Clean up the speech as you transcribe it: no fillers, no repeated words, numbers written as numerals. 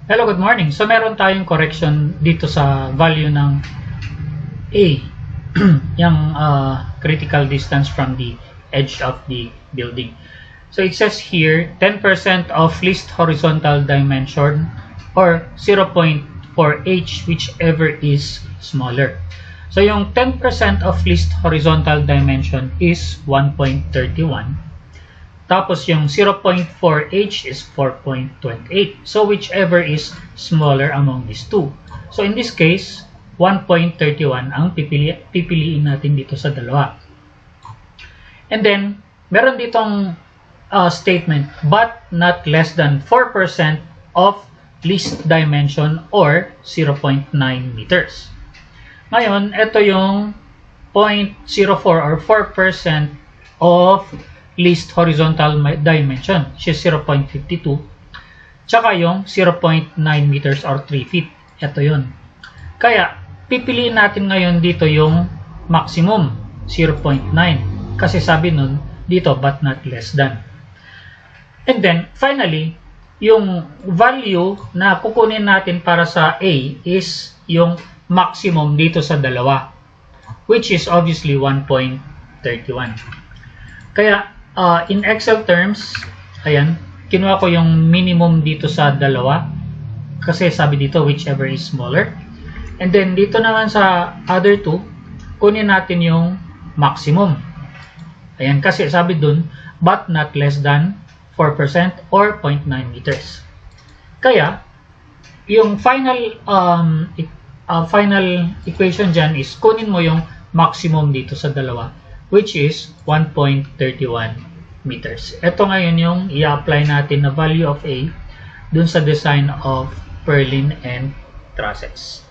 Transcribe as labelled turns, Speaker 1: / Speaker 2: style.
Speaker 1: Hello, good morning. So meron tayong correction dito sa value ng A, yung critical distance from the edge of the building. So it says here 10% of least horizontal dimension or 0.4h, whichever is smaller. So yung 10% of least horizontal dimension is 1.31. Tapos yung 0.4h is 4.28. So whichever is smaller among these two. So in this case, 1.31 ang pipiliin natin dito sa dalawa. And then, meron ditong statement, but not less than 4% of least dimension or 0.9 meters. Ngayon, ito yung 0.04 or 4% of least horizontal dimension, which is 0.52. Tsaka yung 0.9 meters or 3 feet. Ito yun. Kaya, pipiliin natin ngayon dito yung maximum, 0.9. Kasi sabi nun, dito, but not less than. And then, finally, yung value na kukunin natin para sa A is yung maximum dito sa dalawa, which is obviously 1.31. Kaya, in Excel terms, ayan, kinuha ko yung minimum dito sa dalawa kasi sabi dito whichever is smaller. And then dito naman sa other two, kunin natin yung maximum. Ayan, kasi sabi dun, but not less than 4% or 0.9 meters. Kaya, yung final equation dyan is kunin mo yung maximum dito sa dalawa, which is 1.31 meters. Ito ngayon yung i-apply natin na value of A dun sa design of purlin and trusses.